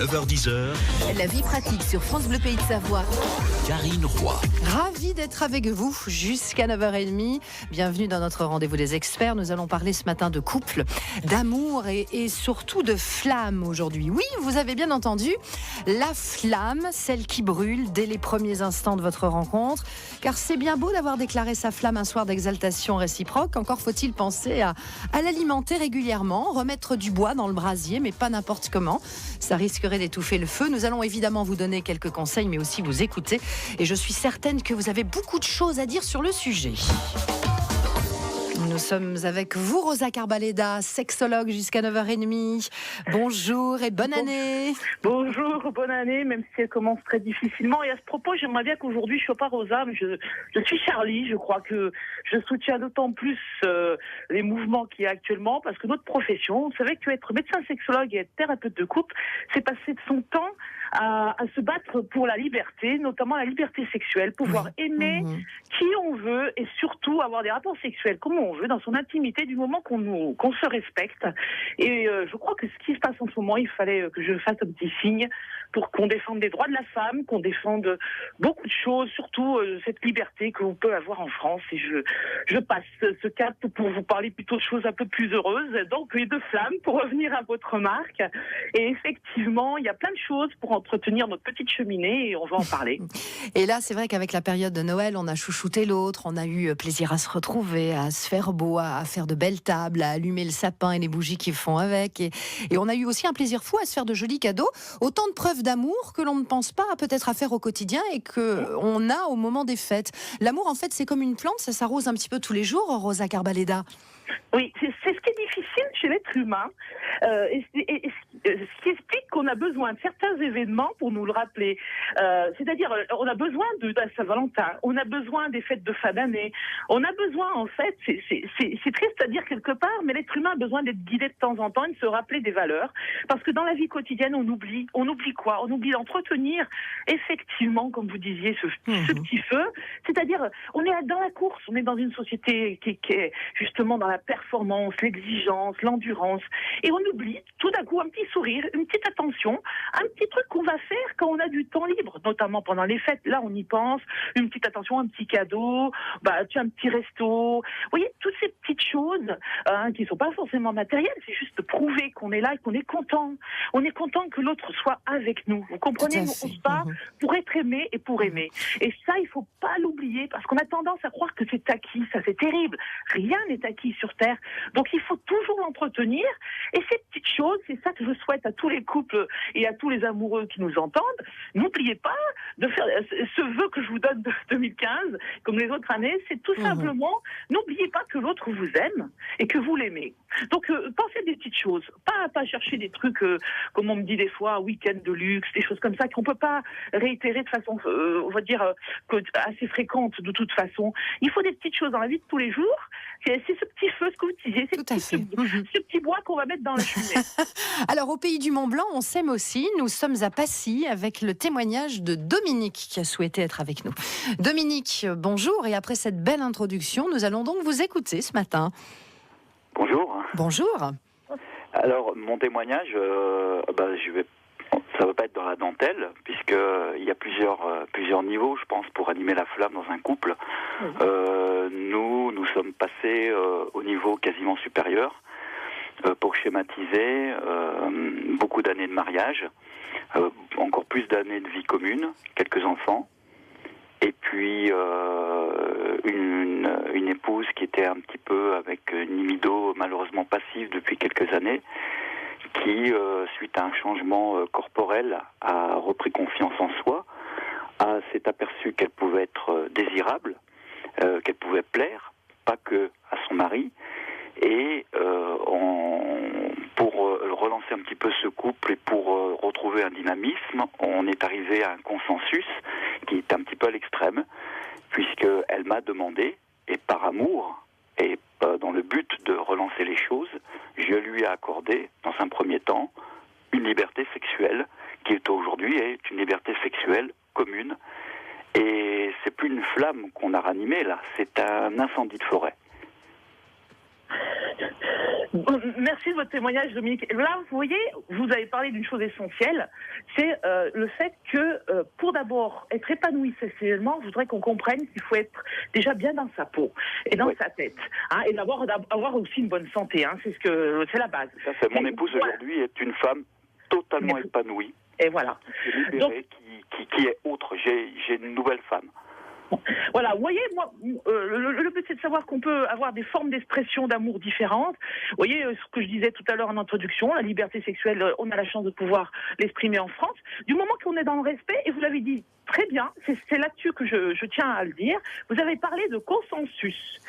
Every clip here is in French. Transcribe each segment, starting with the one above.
9h-10h, La vie pratique sur France Bleu Pays de Savoie. Karine Roy. Ravi d'être avec vous jusqu'à 9h30. Bienvenue dans notre rendez-vous des experts. Nous allons parler ce matin de couple, d'amour et surtout de flamme aujourd'hui. Oui, vous avez bien entendu, la flamme, celle qui brûle dès les premiers instants de votre rencontre. Car c'est bien beau d'avoir déclaré sa flamme un soir d'exaltation réciproque. Encore faut-il penser à l'alimenter régulièrement, remettre du bois dans le brasier, mais pas n'importe comment. Ça risquerait d'étouffer le feu. Nous allons évidemment vous donner quelques conseils, mais aussi vous écouter. Et je suis certaine que vous avez beaucoup de choses à dire sur le sujet. Nous sommes avec vous, Rosa Carbaleda, sexologue jusqu'à 9h30. Bonjour et bonne année. Bonjour, bonne année, même si elle commence très difficilement. Et à ce propos, j'aimerais bien qu'aujourd'hui, je ne sois pas Rosa, mais je suis Charlie. Je crois que je soutiens d'autant plus les mouvements qu'il y a actuellement, parce que notre profession, vous savez qu'être médecin sexologue et être thérapeute de couple, c'est passer de son temps à se battre pour la liberté, notamment la liberté sexuelle, pouvoir aimer qui on veut et surtout avoir des rapports sexuels comme on veut dans son intimité du moment qu'on se respecte. Et je crois que ce qui se passe en ce moment, il fallait que je fasse un petit signe pour qu'on défende les droits de la femme, qu'on défende beaucoup de choses, surtout cette liberté qu'on peut avoir en France. Et je passe ce cap pour vous parler plutôt de choses un peu plus heureuses, donc et de flammes, pour revenir à votre remarque. Et effectivement, il y a plein de choses pour entretenir notre petite cheminée et on va en parler. Et là, c'est vrai qu'avec la période de Noël, on a chouchouté l'autre, on a eu plaisir à se retrouver, à se faire beau, à faire de belles tables, à allumer le sapin et les bougies qui font avec. Et on a eu aussi un plaisir fou à se faire de jolis cadeaux. Autant de preuves d'amour que l'on ne pense pas peut-être à faire au quotidien et qu'on a au moment des fêtes. L'amour, en fait, c'est comme une plante, ça s'arrose un petit peu tous les jours, Rosa Carbaleda. Oui, c'est ce qui est difficile chez l'être humain, et ce qui explique qu'on a besoin de certains événements pour nous le rappeler. C'est-à-dire, on a besoin de la Saint-Valentin, on a besoin des fêtes de fin d'année, on a besoin, en fait, c'est triste à dire quelque part, mais l'être humain a besoin d'être guidé de temps en temps et de se rappeler des valeurs, parce que dans la vie quotidienne, on oublie quoi? On oublie d'entretenir, effectivement, comme vous disiez, ce petit feu, c'est-à-dire, on est dans la course, on est dans une société qui est justement dans la performance, l'exigence, l'endurance. Et on oublie tout d'un coup un petit sourire, une petite attention, un petit truc qu'on va faire quand on a du temps libre, notamment pendant les fêtes. Là, on y pense, une petite attention, un petit cadeau, un petit resto. Vous voyez, toutes ces petites choses qui ne sont pas forcément matérielles, c'est juste de prouver qu'on est là et qu'on est content. On est content que l'autre soit avec nous. Vous comprenez, on se bat pour être aimé et pour aimer. Et ça, il ne faut pas l'oublier, parce qu'on a tendance à croire que c'est acquis. Ça, c'est terrible. Rien n'est acquis sur Terre. Donc il faut toujours l'entretenir. Et ces petites choses, c'est ça que je souhaite à tous les couples et à tous les amoureux qui nous entendent. N'oubliez pas de faire ce vœu que je vous donne de 2015, comme les autres années, c'est tout simplement, n'oubliez pas que l'autre vous aime et que vous l'aimez. Donc pensez à des petites choses, pas chercher des trucs, comme on me dit des fois, week-end de luxe, des choses comme ça qu'on peut pas réitérer de façon, on va dire, assez fréquente de toute façon. Il faut des petites choses dans la vie de tous les jours. C'est ce petit feu, ce que vous disiez, ce petit bois qu'on va mettre dans la cheminée. Alors, au pays du Mont Blanc, on s'aime aussi. Nous sommes à Passy avec le témoignage de Dominique qui a souhaité être avec nous. Dominique, bonjour. Et après cette belle introduction, nous allons donc vous écouter ce matin. Bonjour. Bonjour. Alors, mon témoignage, ça ne va pas être dans la dentelle, puisqu'il y a plusieurs niveaux, je pense, pour animer la flamme dans un couple. Nous sommes passés au niveau quasiment supérieur, pour schématiser, beaucoup d'années de mariage, encore plus d'années de vie commune, quelques enfants, et puis une épouse qui était un petit peu avec une libido malheureusement passive depuis quelques années, qui, suite à un changement corporel, a repris confiance en soi, s'est aperçue qu'elle pouvait être désirable, qu'elle pouvait plaire, pas que à son mari, et pour relancer un petit peu ce couple et pour retrouver un dynamisme, on est arrivé à un consensus qui est un petit peu à l'extrême, puisqu'elle m'a demandé, et par amour, et dans le but de relancer les choses, je lui ai accordé, dans un premier temps, une liberté sexuelle, qui aujourd'hui est une liberté sexuelle commune. Et c'est plus une flamme qu'on a ranimée, là, c'est un incendie de forêt. Merci de votre témoignage, Dominique. Là, vous voyez, vous avez parlé d'une chose essentielle, c'est le fait que pour d'abord être épanoui sexuellement, je voudrais qu'on comprenne qu'il faut être déjà bien dans sa peau et dans sa tête, hein, et avoir aussi une bonne santé. Hein, c'est la base. Ça, c'est mon épouse aujourd'hui est une femme totalement épanouie. Et voilà. Libérée, donc, qui est autre. J'ai une nouvelle femme. Voilà, vous voyez, moi, le but c'est de savoir qu'on peut avoir des formes d'expression d'amour différentes. Vous voyez, ce que je disais tout à l'heure en introduction, la liberté sexuelle, on a la chance de pouvoir l'exprimer en France. Du moment qu'on est dans le respect, et vous l'avez dit très bien, c'est là-dessus que je tiens à le dire, vous avez parlé de consensus.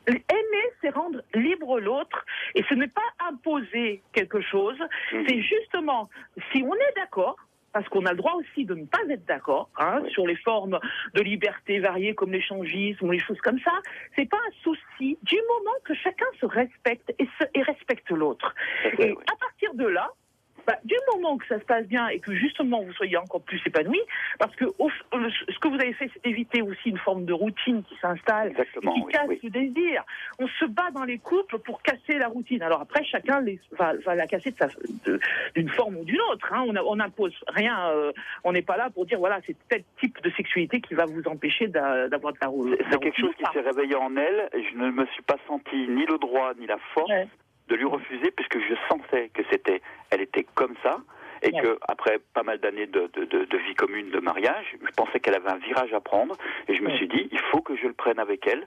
Aimer, c'est rendre libre l'autre, et ce n'est pas imposer quelque chose, c'est justement, si on est d'accord, parce qu'on a le droit aussi de ne pas être d'accord sur les formes de liberté variées comme l'échangisme ou les choses comme ça. C'est pas un souci du moment que chacun se respecte et respecte l'autre. Et à partir de là, du moment que ça se passe bien et que justement vous soyez encore plus épanoui, parce que ce que vous avez fait, c'est éviter aussi une forme de routine qui s'installe, qui casse le désir. On se bat dans les couples pour casser la routine. Alors après, chacun va la casser d'une forme ou d'une autre. Hein. On n'impose rien. On n'est pas là pour dire voilà, c'est tel type de sexualité qui va vous empêcher d'avoir de la routine. C'est quelque chose qui s'est réveillé en elle. Et je ne me suis pas senti ni le droit ni la force de lui refuser, puisque je sentais que elle était comme ça, et que après pas mal d'années de vie commune, de mariage, je pensais qu'elle avait un virage à prendre, et je me suis dit, il faut que je le prenne avec elle.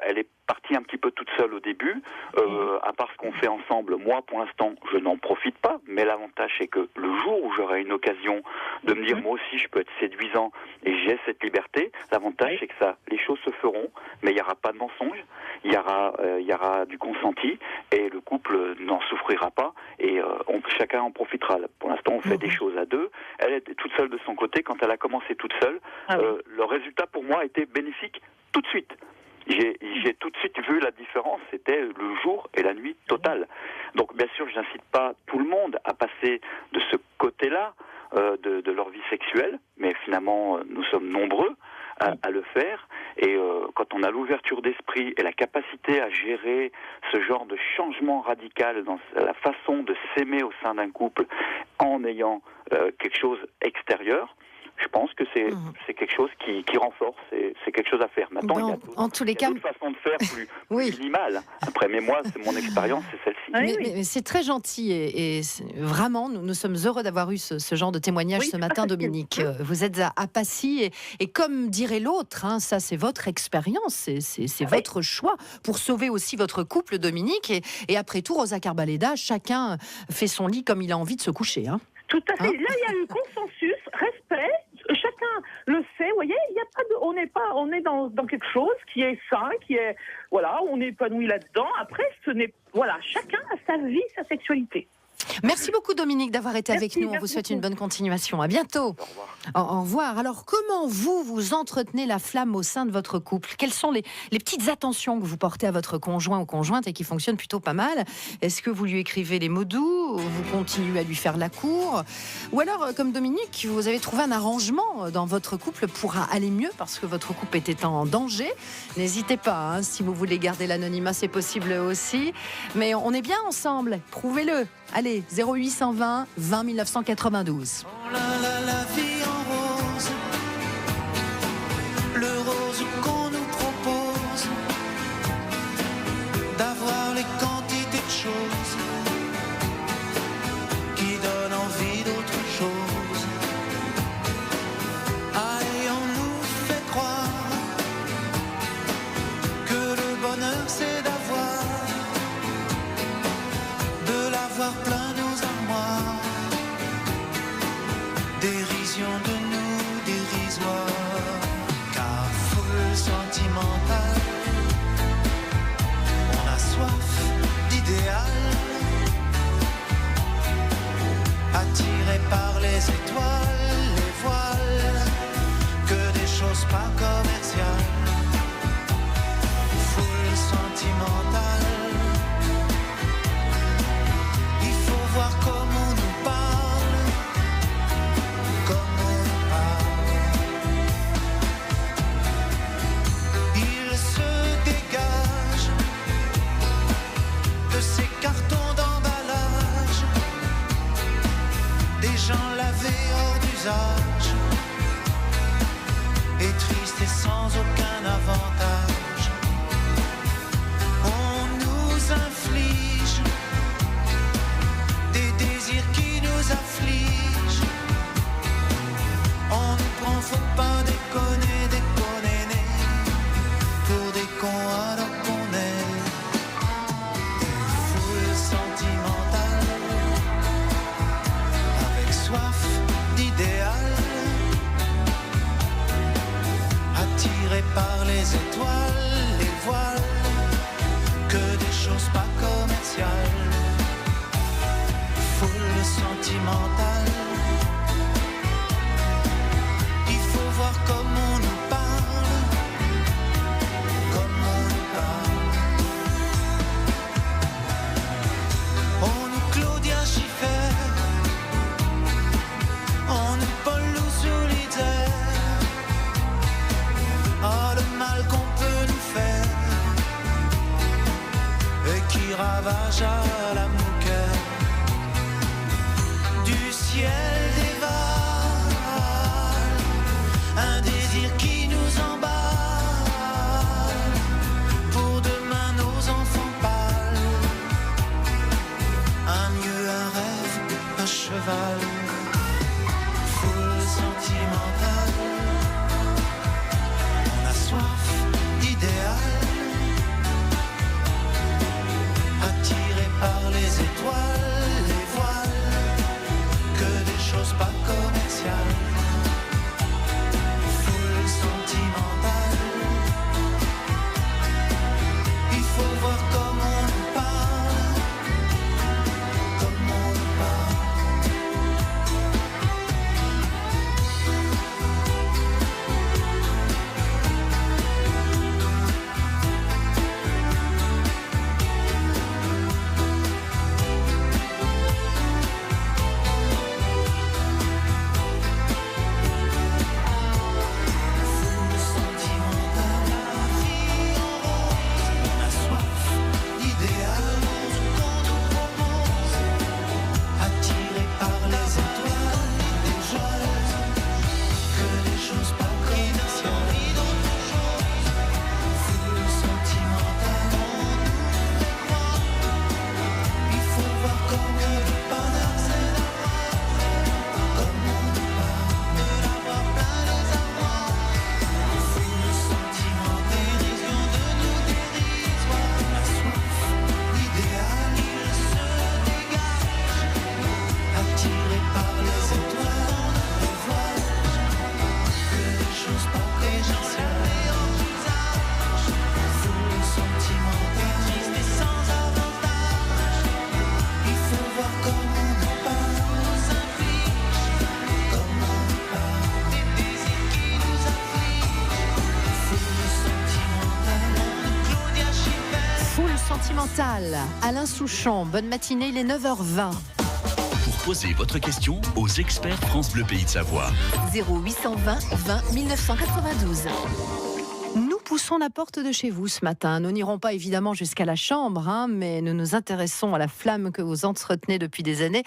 Elle est partie un petit peu toute seule au début, à part ce qu'on fait ensemble. Moi, pour l'instant, je n'en profite pas, mais l'avantage, c'est que le jour où j'aurai une occasion de me dire, moi aussi, je peux être séduisant, et j'ai cette liberté, l'avantage, c'est que les choses se feront, mais il n'y aura pas de mensonge, il y aura du consenti, et le couple n'en souffrira pas, et chacun en profitera. Pour l'instant, on fait des choses à deux. Elle était toute seule de son côté. Quand elle a commencé toute seule, le résultat pour moi était bénéfique tout de suite. J'ai tout de suite vu la différence. C'était le jour et la nuit totale. Donc, bien sûr, je n'incite pas tout le monde à passer de ce côté-là de leur vie sexuelle, mais finalement, nous sommes nombreux à le faire, et quand on a l'ouverture d'esprit et la capacité à gérer ce genre de changement radical dans la façon de s'aimer au sein d'un couple en ayant quelque chose extérieur, je pense que c'est quelque chose qui renforce, et c'est quelque chose à faire. Maintenant, il y a d'autres façons de faire plus minimales. Après, mais moi, c'est mon expérience, c'est celle-ci. Mais c'est très gentil, et vraiment, nous sommes heureux d'avoir eu ce genre de témoignage ce matin, Dominique. Vous êtes à Passy, et comme dirait l'autre, ça c'est votre expérience, c'est votre choix pour sauver aussi votre couple, Dominique. Et après tout, Rosa Carbaleda, chacun fait son lit comme il a envie de se coucher. Tout à fait. Là, il y a eu consensus, respect. Chacun le sait. Vous voyez, il y a pas on est dans quelque chose qui est sain, on est épanoui là-dedans. Après, chacun a sa vie, sa sexualité. Merci beaucoup, Dominique, d'avoir été avec nous. On vous souhaite une bonne continuation. À bientôt. Au revoir. Alors, comment vous entretenez la flamme au sein de votre couple ? Quelles sont les petites attentions que vous portez à votre conjoint ou conjointe et qui fonctionnent plutôt pas mal ? Est-ce que vous lui écrivez les mots doux ? Vous continuez à lui faire la cour ? Ou alors, comme Dominique, vous avez trouvé un arrangement dans votre couple pour aller mieux parce que votre couple était en danger ? N'hésitez pas, si vous voulez garder l'anonymat, c'est possible aussi. Mais on est bien ensemble. Prouvez-le. Allez, 0820 20 1992. La vie en rose, le rose qu'on nous propose, d'avoir les quantités de choses qui donnent envie d'autre chose. Allez, on nous fait croire que le bonheur c'est d'avoir plein nos armoires. Dérision de nous, dérisoire, car foule sentimentale, on a soif d'idéal, attiré par les étoiles, les voiles, que des choses pas commerciales. Foule sentimentale, voir comment on nous parle, comment on nous parle. Il se dégage de ces des gens lavés hors d'usage, et tristes et sans aucun avantage. On nous inflige des désirs qui nous affligent. On nous prend, faut pas déconner, déconner, pour des cons alors qu'on est des foules sentimentales, avec soif d'idéal, attirés par les étoiles, les voiles, que des choses pas commerciales. Foule sentimentale, il faut voir comme on nous parle, comme on nous parle. On nous Claudia Schiffer, on nous Paul Solitaire. Ah, le mal qu'on peut nous faire et qui ravage à la mouquette du ciel dévale, un désir qui nous emballe, pour demain nos enfants pâles, un mieux, un rêve, un cheval, foule sentimentale. On a soif d'idéal, attiré par les étoiles, les voiles, que des choses pas commerciales. Foule sentimentale, il faut voir comme on nous parle, comme on nous parle. Foule sentimentale, la vie en rose, on a soif d'idéal, qu'on nous propose, attiré par les étoiles, des joies, que des choses pas commerciales. Foule sentimentale, il faut voir comme on nous parle, comme on nous parle, de l'avoir plein les avoirs. Foule sentimentale, dérision de nous dérisoire. On a soif d'idéal, il se dégage, attiré par les étoiles, les voiles, que des choses pas commerciales. Foule sentimentale, triste et sans avantage, il faut voir comme on nous parle, nous inflige, comme on nous parle, des désirs qui nous affligent. Foule sentimentale, Claudia Schiffer. Foule sentimentale, Alain Souchon, bonne matinée, il est 9h20. Pour poser votre question aux experts France Bleu Pays de Savoie. 0820 20 1992. Nous poussons la porte de chez vous ce matin. Nous n'irons pas évidemment jusqu'à la chambre, mais nous nous intéressons à la flamme que vous entretenez depuis des années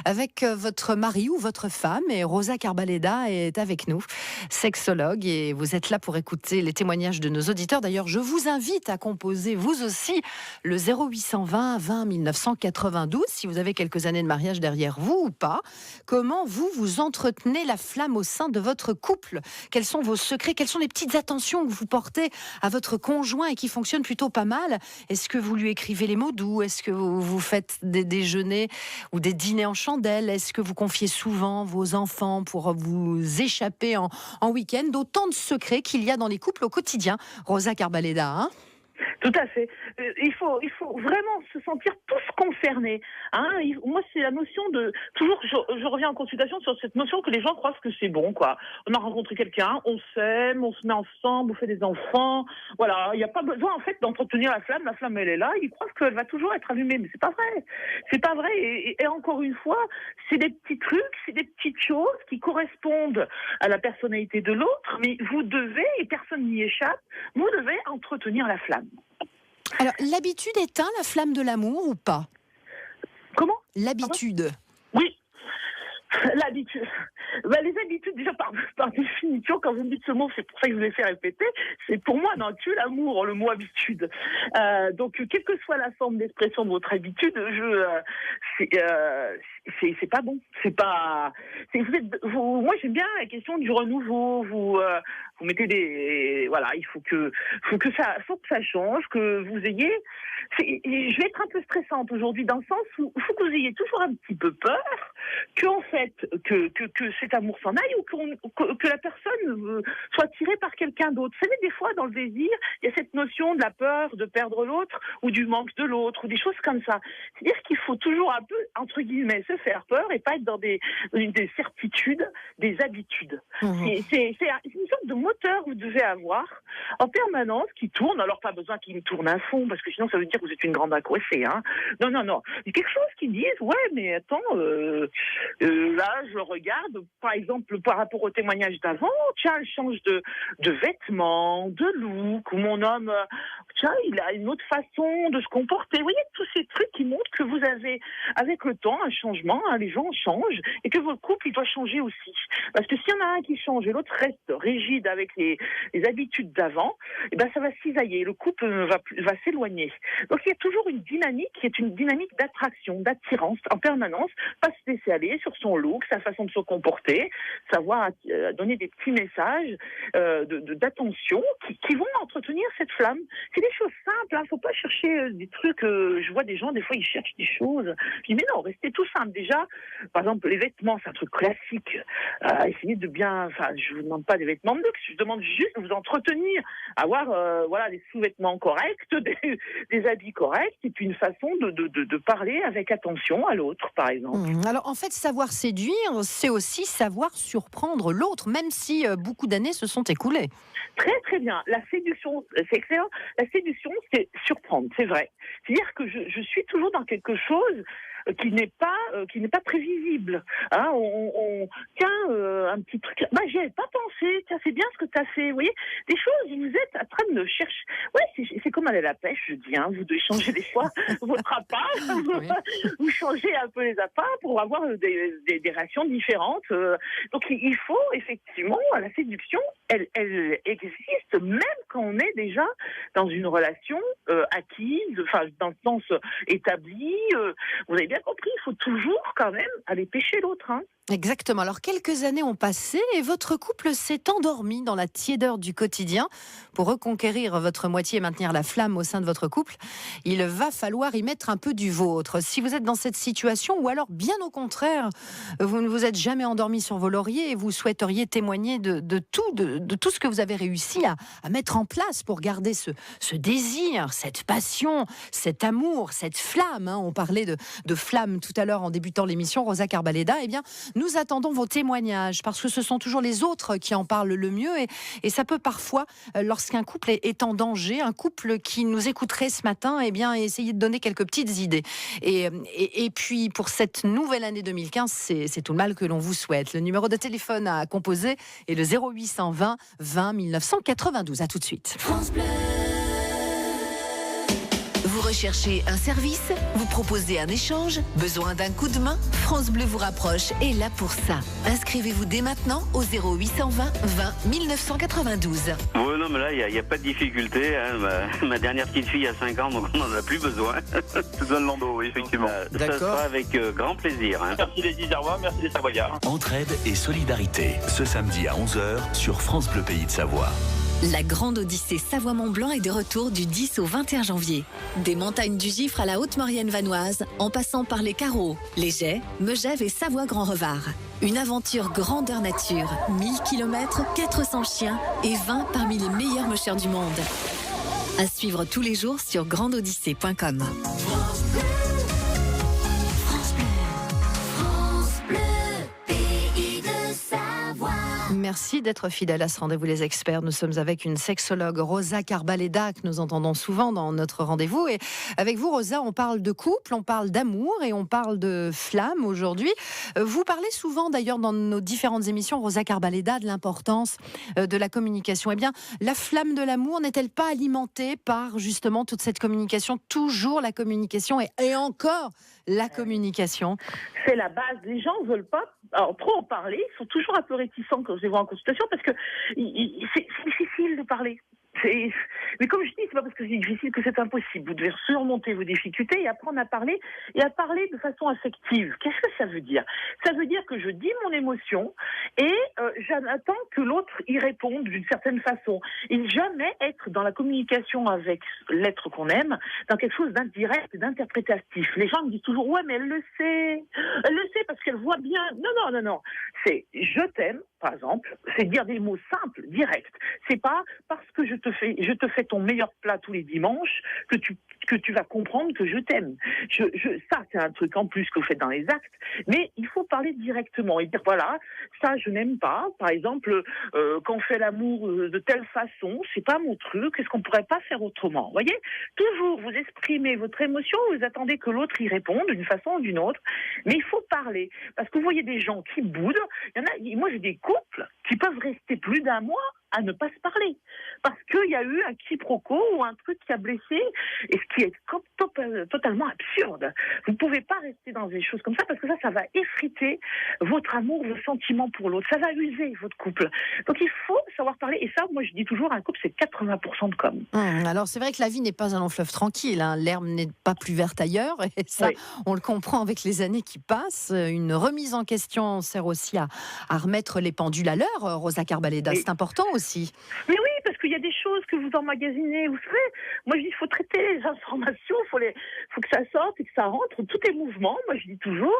avec votre mari ou votre femme. Et Rosa Carbaleda est avec nous, sexologue, et vous êtes là pour écouter les témoignages de nos auditeurs. D'ailleurs, je vous invite à composer vous aussi le 0820 20 1992 si vous avez quelques années de mariage derrière vous ou pas. Comment vous entretenez la flamme au sein de votre couple? Quels sont vos secrets? Quelles sont les petites attentions que vous portez à votre conjoint et qui fonctionnent plutôt pas mal? Est-ce que vous lui écrivez les mots doux? Est-ce que vous faites des déjeuners ou des dîners en chandelle? Est-ce que vous confiez souvent vos enfants pour vous échapper en week-end? Autant de secrets qu'il y a dans les couples au quotidien. Rosa Carbaleda, Tout à fait. Il faut vraiment se sentir tous concernés. Moi, c'est la notion de... Toujours, je reviens en consultation sur cette notion que les gens croient que c'est bon, quoi. On a rencontré quelqu'un, on s'aime, on se met ensemble, on fait des enfants. Voilà, il n'y a pas besoin, en fait, d'entretenir la flamme. La flamme, elle est là. Ils croient qu'elle va toujours être allumée. Mais c'est pas vrai. C'est pas vrai. Et encore une fois, c'est des petits trucs, c'est des petites choses qui correspondent à la personnalité de l'autre. Mais vous devez, et personne n'y échappe, vous devez entretenir la flamme. Alors, l'habitude éteint la flamme de l'amour ou pas? Comment? L'habitude. Oui. habitudes. Les habitudes, déjà par définition, quand vous me dites ce mot, c'est pour ça que je vous l'ai fait répéter, c'est pour moi dans tue l'amour, le mot habitude. Donc, quelle que soit la forme d'expression de votre habitude, c'est pas bon. C'est pas. Moi, j'aime bien la question du renouveau. Vous mettez voilà, il faut que ça change, que vous ayez. Je vais être un peu stressante aujourd'hui dans le sens où il faut que vous ayez toujours un petit peu peur qu'en fait que cet amour s'en aille ou que la personne soit attirée par quelqu'un d'autre. Vous savez, des fois dans le désir, il y a cette notion de la peur de perdre l'autre ou du manque de l'autre ou des choses comme ça. C'est-à-dire qu'il faut toujours un peu, entre guillemets, se faire peur et pas être dans des certitudes, des habitudes. C'est une sorte de moteur que vous devez avoir en permanence qui tourne. Alors pas besoin qu'il me tourne à fond parce que sinon ça veut dire que vous êtes une grande accrochée. Hein. Non. Il y a quelque chose qui dit ouais mais attends là je regarde par exemple par rapport au témoignage d'avant, tiens elle change de vêtements, de look ou mon homme tiens il a une autre façon de se comporter. Vous voyez tous ces trucs qui montrent que vous avez avec le temps un changement, hein, les gens changent et que votre couple il doit changer aussi. Parce que s'il y en a un qui change et l'autre reste rigide avec les habitudes d'avant, et ben ça va cisailler, le couple va s'éloigner. Donc il y a toujours une dynamique qui est une dynamique d'attraction, d'attirance en permanence, pas se laisser aller sur son look, sa façon de se comporter, savoir donner des petits messages d'attention qui vont entretenir cette flamme. C'est des choses simples, hein, faut pas chercher des trucs. Je vois des gens, des fois ils cherchent des choses. Je dis mais non, restez tout simple. Déjà, par exemple les vêtements, c'est un truc classique. Essayez de bien, enfin je vous demande pas des vêtements de luxe, je demande juste de vous entretenir, avoir voilà des sous-vêtements corrects, des habits corrects et puis une façon de parler avec attention à l'autre, par exemple. Alors en fait, savoir séduire, c'est aussi savoir surprendre l'autre, même si beaucoup d'années se sont écoulées. Très très bien. La séduction, c'est excellent. La séduction, c'est surprendre, c'est vrai. C'est-à-dire que je suis toujours dans quelque chose qui n'est pas prévisible. Hein, tiens, un petit truc. Bah, j'y avais pas pensé. Tiens, c'est bien ce que tu as fait. Vous voyez, des choses. Vous êtes en train de chercher. Ouais, c'est comme aller à la pêche. Je dis, hein, vous devez changer des fois votre appât. Oui. Vous changez un peu les appâts pour avoir des réactions différentes. Donc, il faut effectivement la séduction. Elle existe même quand on est déjà dans une relation acquise, enfin dans le sens établi. Vous avez bien compris, il faut toujours quand même aller pêcher l'autre. Hein. Exactement. Alors, quelques années ont passé et votre couple s'est endormi dans la tiédeur du quotidien. Pour reconquérir votre moitié et maintenir la flamme au sein de votre couple, il va falloir y mettre un peu du vôtre. Si vous êtes dans cette situation, ou alors bien au contraire, vous ne vous êtes jamais endormi sur vos lauriers et vous souhaiteriez témoigner de tout ce que vous avez réussi à mettre en place pour garder ce désir, cette passion, cet amour, cette flamme. Hein. On parlait de flamme tout à l'heure en débutant l'émission, Rosa Carbaleda. Eh bien, nous attendons vos témoignages parce que ce sont toujours les autres qui en parlent le mieux et ça peut parfois, lorsqu'un couple est en danger, un couple qui nous écouterait ce matin, eh bien, essayer de donner quelques petites idées. Et puis, pour cette nouvelle année 2015, c'est tout le mal que l'on vous souhaite. Le numéro de téléphone à composer est le 0820 20 1992. À tout de suite. France Bleu. Vous recherchez un service? Vous proposez un échange? Besoin d'un coup de main? France Bleu vous rapproche est là pour ça. Inscrivez-vous dès maintenant au 0820 20 1992. Oui, non, mais là, il n'y a pas de difficulté. Hein. Ma dernière petite fille a 5 ans, donc on n'en a plus besoin. C'est zone Landau, oui, effectivement. Ça sera avec grand plaisir. Hein. Merci les Isérois, merci les Savoyards. Entraide et solidarité, ce samedi à 11h sur France Bleu Pays de Savoie. La grande Odyssée Savoie-Mont-Blanc est de retour du 10 au 21 janvier. Des montagnes du Gifre à la Haute-Maurienne vanoise, en passant par les Carreaux, les Jets, Megève et Savoie-Grand-Revard. Une aventure grandeur nature, 1000 km, 400 chiens et 20 parmi les meilleurs mocheurs du monde. À suivre tous les jours sur grandeodyssée.com. Merci d'être fidèle à ce rendez-vous les experts. Nous sommes avec une sexologue, Rosa Carbaleda, que nous entendons souvent dans notre rendez-vous. Et avec vous, Rosa, on parle de couple, on parle d'amour et on parle de flamme aujourd'hui. Vous parlez souvent, d'ailleurs, dans nos différentes émissions, Rosa Carbaleda, de l'importance de la communication. Eh bien, la flamme de l'amour n'est-elle pas alimentée par, justement, toute cette communication? Toujours la communication et encore la communication. C'est la base. Les gens ne veulent pas alors, trop en parler, ils sont toujours un peu réticents quand je les vois en consultation parce que c'est difficile de parler. Mais comme je dis, c'est pas parce que c'est difficile que c'est impossible. Vous devez surmonter vos difficultés et apprendre à parler de façon affective. Qu'est-ce que ça veut dire? Ça veut dire que je dis mon émotion et j'attends que l'autre y réponde d'une certaine façon. Et ne jamais être dans la communication avec l'être qu'on aime, dans quelque chose d'indirect et d'interprétatif. Les gens me disent toujours, ouais, mais elle le sait. Elle le sait parce qu'elle voit bien. Non. C'est je t'aime, par exemple, c'est dire des mots simples, directs. C'est pas parce que je te fais ton meilleur plat tous les dimanches que tu vas comprendre que je t'aime. Ça, c'est un truc en plus que vous faites dans les actes, mais il faut parler directement et dire voilà, ça je n'aime pas. Par exemple, quand on fait l'amour de telle façon, c'est pas mon truc. Est-ce qu'on pourrait pas faire autrement? Vous voyez, toujours vous exprimez votre émotion, vous attendez que l'autre y réponde d'une façon ou d'une autre, mais il faut parler parce que vous voyez des gens qui boudent. Moi j'ai des couples qui peuvent rester plus d'un mois à ne pas se parler parce qu'il y a eu un quiproquo ou un truc qui a blessé, et ce qui est totalement absurde. Vous ne pouvez pas rester dans des choses comme ça parce que ça va effriter votre amour, vos sentiments pour l'autre, ça va user votre couple. Donc il faut savoir parler, et ça, moi je dis toujours, un couple c'est 80% de com. Alors c'est vrai que la vie n'est pas un long fleuve tranquille, hein. L'herbe n'est pas plus verte ailleurs, et ça Oui. on le comprend avec les années qui passent. Une remise en question sert aussi à remettre les pendules à l'heure, Rosa Carbaleda, Oui. c'est important aussi. Mais oui, parce qu'il y a des choses que vous emmagasinez, vous savez, moi je dis il faut traiter les informations, faut que ça sorte et que ça rentre, tout est mouvement. Moi je dis toujours,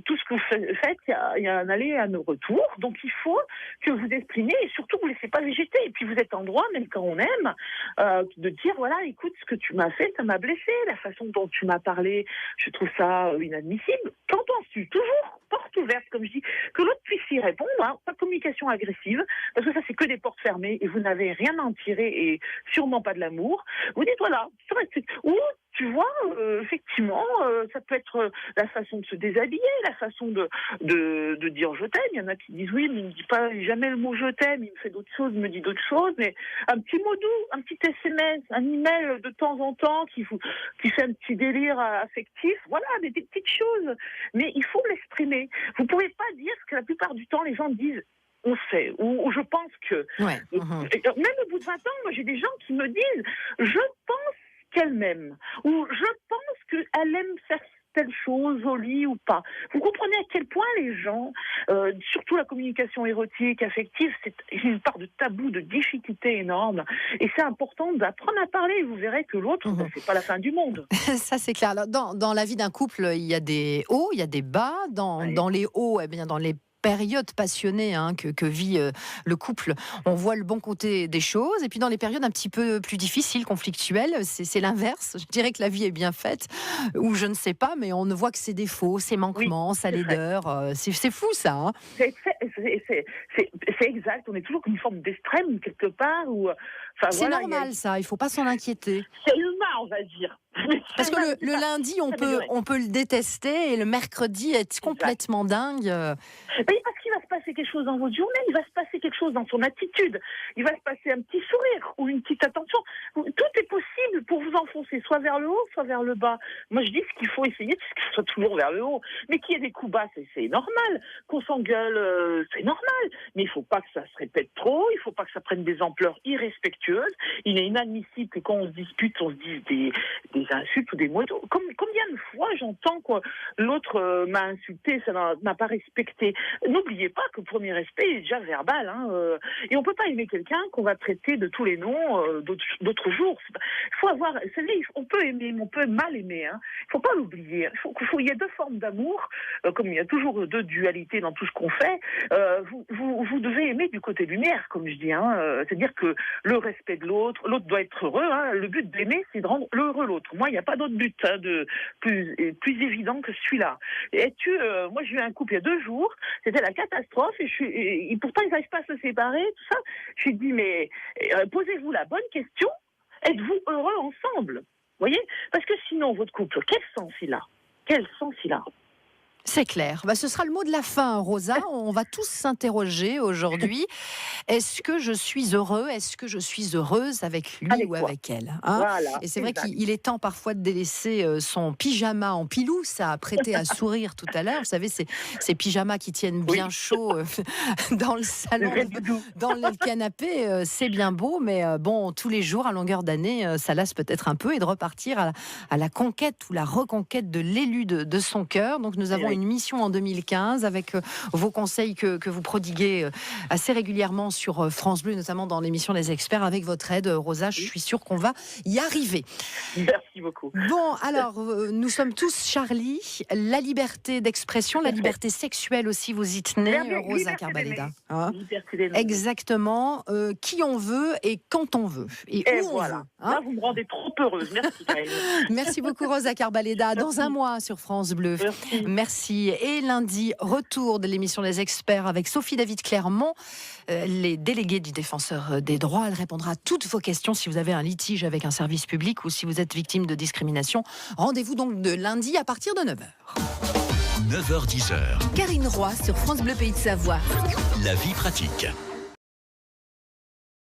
tout ce que vous faites, il y a un aller et un retour, donc il faut que vous exprimez et surtout vous ne laissez pas végéter. Et puis vous êtes en droit, même quand on aime, de dire voilà, écoute, ce que tu m'as fait, ça m'a blessé, la façon dont tu m'as parlé, je trouve ça inadmissible. Qu'entends-tu? Toujours porte ouverte, comme je dis, que l'autre puisse y répondre, pas de communication agressive, parce que ça c'est que des portes fermées et vous n'avez rien à en tirer et sûrement pas de l'amour. Vous dites voilà, c'est vrai, ou tu vois, effectivement, ça peut être la façon de se déshabiller, la façon de dire je t'aime. Il y en a qui disent oui, mais il ne me dit pas jamais le mot je t'aime, il me fait d'autres choses, il me dit d'autres choses, mais un petit mot doux, un petit SMS, un email de temps en temps qui fait un petit délire affectif, voilà, des petites choses. Mais il faut l'exprimer. Vous ne pouvez pas dire ce que la plupart du temps les gens disent. On sait, ou je pense que... Ouais. Même au bout de 20 ans, moi j'ai des gens qui me disent je pense qu'elle m'aime, ou je pense qu'elle aime faire telle chose au lit ou pas. Vous comprenez à quel point les gens, surtout la communication érotique, affective, c'est une part de tabou, de difficulté énorme. Et c'est important d'apprendre à parler. Vous verrez que l'autre, c'est pas la fin du monde. Ça c'est clair. Alors, dans la vie d'un couple, il y a des hauts, il y a des bas. Dans les hauts, eh bien, dans les période passionnée que vit le couple, on voit le bon côté des choses, et puis dans les périodes un petit peu plus difficiles, conflictuelles, c'est l'inverse. Je dirais que la vie est bien faite, ou je ne sais pas, mais on ne voit que ses défauts, ses manquements, sa laideur. C'est fou ça, hein. C'est exact, on est toujours comme une forme d'extrême quelque part. C'est normal ça, il ne faut pas s'en inquiéter. C'est humain, on va dire. Parce que le lundi, on peut le détester, et le mercredi être complètement dingue. Oui, parce qu'il va se passer quelque chose dans votre journée, il va se passer quelque chose dans son attitude, il va se passer un petit sourire ou une petite attention. Tout est possible pour vous enfoncer, soit vers le haut, soit vers le bas. Moi, je dis ce qu'il faut essayer, c'est que ce soit toujours vers le haut. Mais qu'il y ait des coups bas, c'est normal. Qu'on s'engueule, c'est normal. Mais il ne faut pas que ça se répète trop, il ne faut pas que ça prenne des ampleurs irrespectueuses. Il est inadmissible que quand on se dispute, on se dise des insultes ou des mots. Combien de fois j'entends que l'autre m'a insulté, ça n'a pas respecté. N'oubliez pas que le premier respect est déjà verbal, et on peut pas aimer quelqu'un qu'on va traiter de tous les noms d'autres jours. Il faut avoir, on peut aimer, mais on peut mal aimer. Il faut pas l'oublier. Il y a deux formes d'amour, comme il y a toujours deux dualités dans tout ce qu'on fait. Vous devez aimer du côté lumière, comme je dis. C'est-à-dire que le respect de l'autre doit être heureux. Le but d'aimer, c'est de rendre heureux l'autre. Moi, il n'y a pas d'autre but plus évident que celui-là. Moi, j'ai eu un couple il y a 2 jours. C'était la catastrophe, et pourtant ils n'arrivent pas à se séparer, tout ça. Je lui ai dit, mais posez-vous la bonne question, êtes-vous heureux ensemble? Vous voyez? Parce que sinon, votre couple, quel sens il a? C'est clair. Ce sera le mot de la fin, Rosa. On va tous s'interroger aujourd'hui. Est-ce que je suis heureux? Est-ce que je suis heureuse avec lui Avec ou toi. avec elle, Voilà, Et c'est vrai exact. qu'il est temps parfois de délaisser son pyjama en pilou. Ça a prêté à sourire tout à l'heure. Vous savez, ces pyjamas qui tiennent bien chaud dans le salon, Le vrai doudou. dans le canapé. C'est bien beau, mais bon, tous les jours, à longueur d'année, ça lasse peut-être un peu, et de repartir à la conquête ou la reconquête de l'élu de son cœur. Donc nous avons une mission en 2015 avec vos conseils que vous prodiguez assez régulièrement sur France Bleu, notamment dans l'émission des experts. Avec votre aide, Rosa, je suis sûre qu'on va y arriver. Merci beaucoup. Bon, alors, nous sommes tous Charlie. La liberté d'expression, la liberté sexuelle aussi, vous y tenez, Rosa Liberté Carbaleda. d'aimer. Liberté d'aimer. Exactement. Qui on veut et quand on veut. Et Et où voilà. on veut. Là, vous me rendez trop heureuse. Merci, Karine. Merci beaucoup, Rosa Carbaleda. Dans un mois sur France Bleu. Merci. Merci. Et lundi, retour de l'émission des experts avec Sophie David Clermont, les délégués du défenseur des droits. Elle répondra à toutes vos questions si vous avez un litige avec un service public ou si vous êtes victime de discrimination. Rendez-vous donc de lundi à partir de 9h. 9h-10h, Karine Roy sur France Bleu Pays de Savoie. la vie pratique.